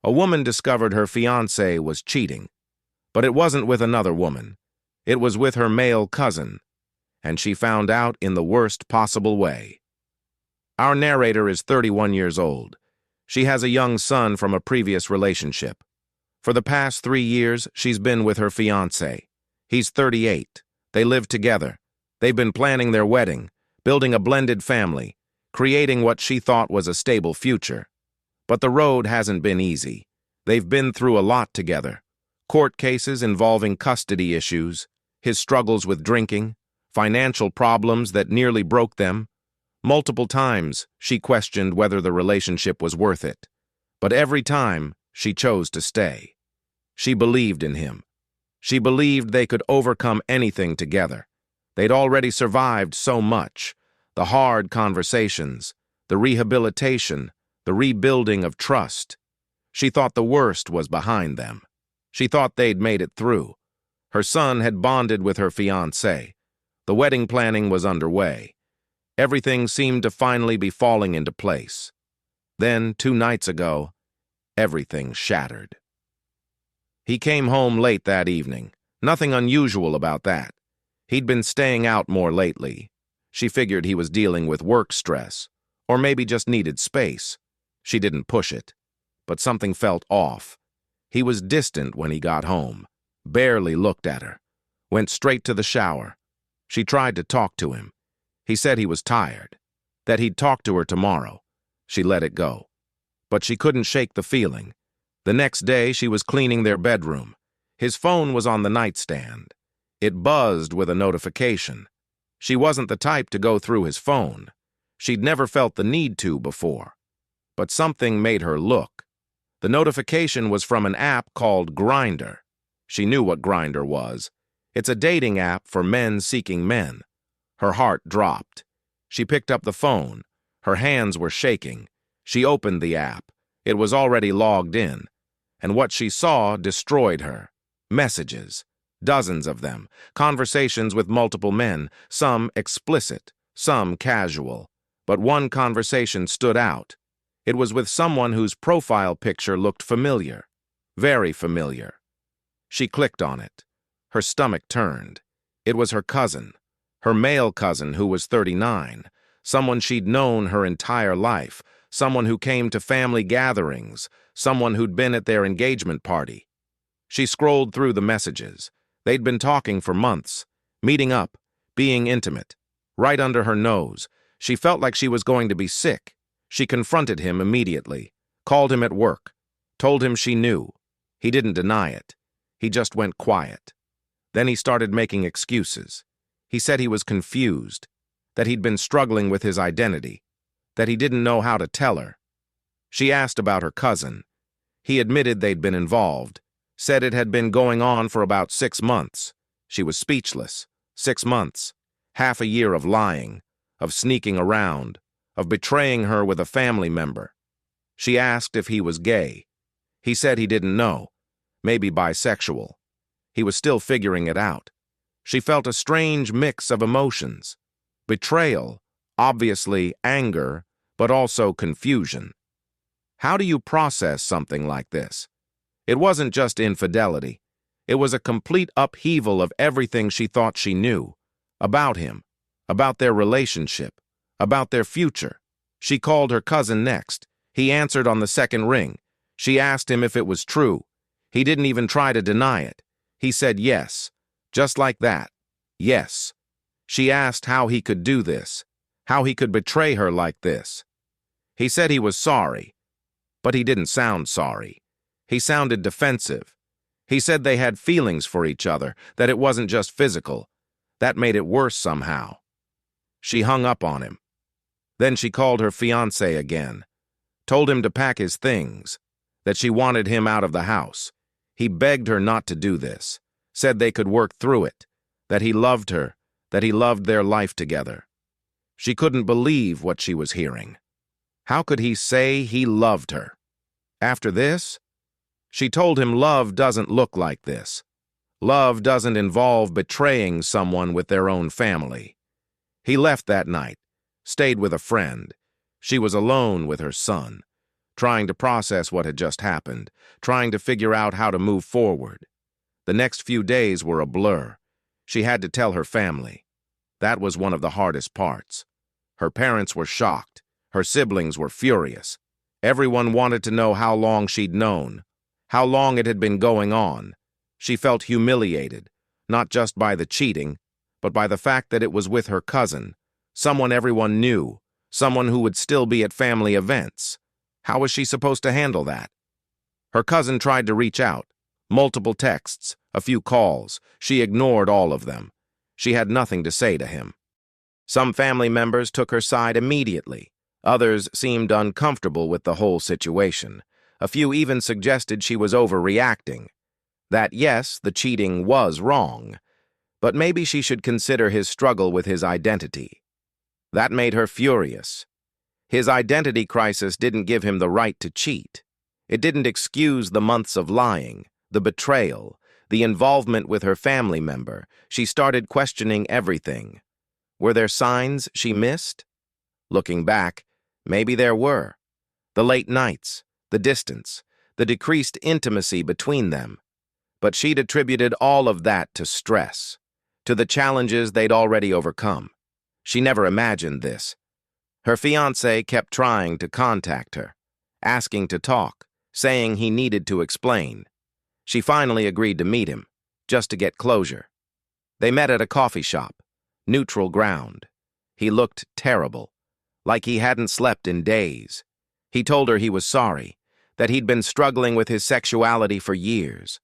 A woman discovered her fiancé was cheating, but it wasn't with another woman. It was with her male cousin, and she found out in the worst possible way. Our narrator is 31 years old. She has a young son from a previous relationship. For the past 3 years, she's been with her fiancé. He's 38. They live together. They've been planning their wedding, building a blended family, creating what she thought was a stable future. But the road hasn't been easy. They've been through a lot together. Court cases involving custody issues, his struggles with drinking, financial problems that nearly broke them. Multiple times, she questioned whether the relationship was worth it. But every time, she chose to stay. She believed in him. She believed they could overcome anything together. They'd already survived so much. The hard conversations, the rehabilitation, the rebuilding of trust. She thought the worst was behind them. She thought they'd made it through. Her son had bonded with her fiancé. The wedding planning was underway. Everything seemed to finally be falling into place. Then, 2 nights ago, everything shattered. He came home late that evening. Nothing unusual about that. He'd been staying out more lately. She figured he was dealing with work stress, or maybe just needed space. She didn't push it, but something felt off. He was distant when he got home, barely looked at her, went straight to the shower. She tried to talk to him. He said he was tired, that he'd talk to her tomorrow. She let it go. But she couldn't shake the feeling. The next day, she was cleaning their bedroom. His phone was on the nightstand. It buzzed with a notification. She wasn't the type to go through his phone. She'd never felt the need to before. But something made her look. The notification was from an app called Grindr. She knew what Grindr was. It's a dating app for men seeking men. Her heart dropped. She picked up the phone. Her hands were shaking. She opened the app. It was already logged in. And what she saw destroyed her. Messages. Dozens of them. Conversations with multiple men. Some explicit. Some casual. But one conversation stood out. It was with someone whose profile picture looked familiar. Very familiar. She clicked on it. Her stomach turned. It was her cousin. Her male cousin who was 39. Someone she'd known her entire life. Someone who came to family gatherings. Someone who'd been at their engagement party. She scrolled through the messages. They'd been talking for months. Meeting up. Being intimate. Right under her nose. She felt like she was going to be sick. She confronted him immediately, called him at work, told him she knew. He didn't deny it. He just went quiet. Then he started making excuses. He said he was confused, that he'd been struggling with his identity, that he didn't know how to tell her. She asked about her cousin. He admitted they'd been involved, said it had been going on for about 6 months. She was speechless. 6 months. Half a year of lying, of sneaking around, of betraying her with a family member. She asked if he was gay. He said he didn't know, maybe bisexual. He was still figuring it out. She felt a strange mix of emotions. Betrayal, obviously anger, but also confusion. How do you process something like this? It wasn't just infidelity. It was a complete upheaval of everything she thought she knew. About him, about their relationship, about their future. She called her cousin next. He answered on the second ring. She asked him if it was true. He didn't even try to deny it. He said yes. Just like that. Yes. She asked how he could do this, how he could betray her like this. He said he was sorry, but he didn't sound sorry. He sounded defensive. He said they had feelings for each other, that it wasn't just physical. That made it worse somehow. She hung up on him. Then she called her fiancé again, told him to pack his things, that she wanted him out of the house. He begged her not to do this, said they could work through it, that he loved her, that he loved their life together. She couldn't believe what she was hearing. How could he say he loved her? After this? She told him love doesn't look like this. Love doesn't involve betraying someone with their own family. He left that night, stayed with a friend. She was alone with her son, trying to process what had just happened, trying to figure out how to move forward. The next few days were a blur. She had to tell her family. That was one of the hardest parts. Her parents were shocked. Her siblings were furious. Everyone wanted to know how long she'd known, how long it had been going on. She felt humiliated, not just by the cheating, but by the fact that it was with her cousin, someone everyone knew, someone who would still be at family events. How was she supposed to handle that? Her cousin tried to reach out. Multiple texts, a few calls. She ignored all of them. She had nothing to say to him. Some family members took her side immediately. Others seemed uncomfortable with the whole situation. A few even suggested she was overreacting. That, yes, the cheating was wrong, but maybe she should consider his struggle with his identity. That made her furious. His identity crisis didn't give him the right to cheat. It didn't excuse the months of lying, the betrayal, the involvement with her family member. She started questioning everything. Were there signs she missed? Looking back, maybe there were. The late nights, the distance, the decreased intimacy between them. But she'd attributed all of that to stress, to the challenges they'd already overcome. She never imagined this. Her fiancé kept trying to contact her, asking to talk, saying he needed to explain. She finally agreed to meet him, just to get closure. They met at a coffee shop, neutral ground. He looked terrible, like he hadn't slept in days. He told her he was sorry, that he'd been struggling with his sexuality for years.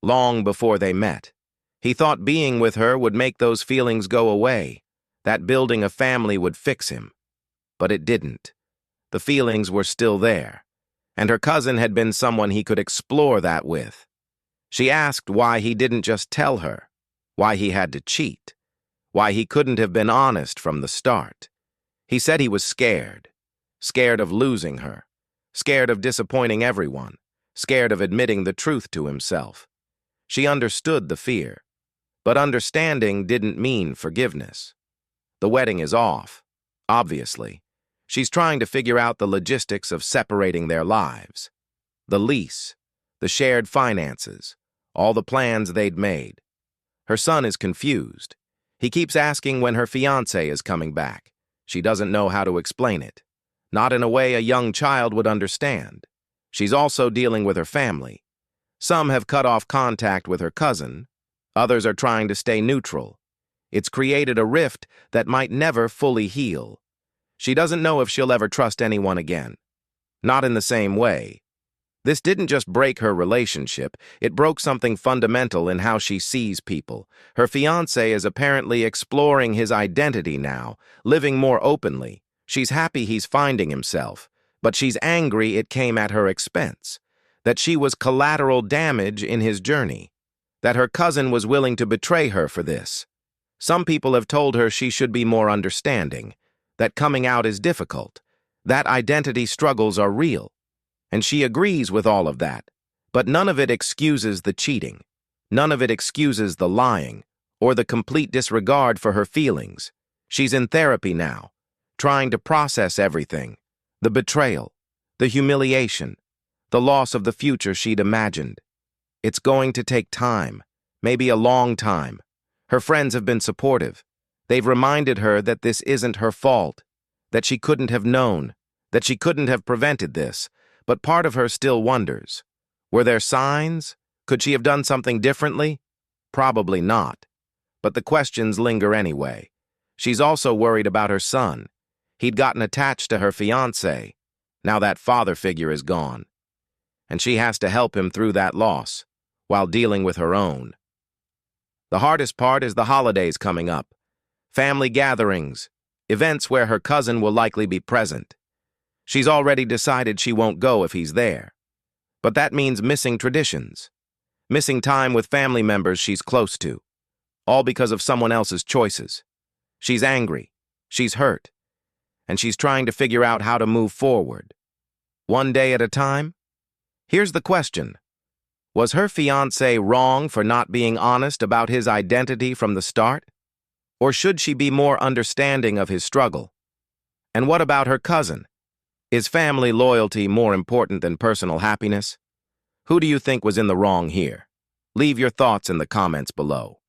Long before they met, he thought being with her would make those feelings go away, that building a family would fix him. But it didn't. The feelings were still there, and her cousin had been someone he could explore that with. She asked why he didn't just tell her, why he had to cheat, why he couldn't have been honest from the start. He said he was scared, scared of losing her, scared of disappointing everyone, scared of admitting the truth to himself. She understood the fear, but understanding didn't mean forgiveness. The wedding is off, obviously. She's trying to figure out the logistics of separating their lives. The lease, the shared finances, all the plans they'd made. Her son is confused. He keeps asking when her fiancé is coming back. She doesn't know how to explain it. Not in a way a young child would understand. She's also dealing with her family. Some have cut off contact with her cousin. Others are trying to stay neutral. It's created a rift that might never fully heal. She doesn't know if she'll ever trust anyone again. Not in the same way. This didn't just break her relationship, it broke something fundamental in how she sees people. Her fiancé is apparently exploring his identity now, living more openly. She's happy he's finding himself, but she's angry it came at her expense, that she was collateral damage in his journey, that her cousin was willing to betray her for this. Some people have told her she should be more understanding, that coming out is difficult, that identity struggles are real. And she agrees with all of that, but none of it excuses the cheating. None of it excuses the lying, or the complete disregard for her feelings. She's in therapy now, trying to process everything. The betrayal, the humiliation, the loss of the future she'd imagined. It's going to take time, maybe a long time. Her friends have been supportive. They've reminded her that this isn't her fault, that she couldn't have known, that she couldn't have prevented this. But part of her still wonders. Were there signs? Could she have done something differently? Probably not. But the questions linger anyway. She's also worried about her son. He'd gotten attached to her fiancé. Now that father figure is gone. And she has to help him through that loss, while dealing with her own. The hardest part is the holidays coming up. Family gatherings, events where her cousin will likely be present. She's already decided she won't go if he's there. But that means missing traditions, missing time with family members she's close to, all because of someone else's choices. She's angry, she's hurt, and she's trying to figure out how to move forward. One day at a time? Here's the question. Was her fiancé wrong for not being honest about his identity from the start? Or should she be more understanding of his struggle? And what about her cousin? Is family loyalty more important than personal happiness? Who do you think was in the wrong here? Leave your thoughts in the comments below.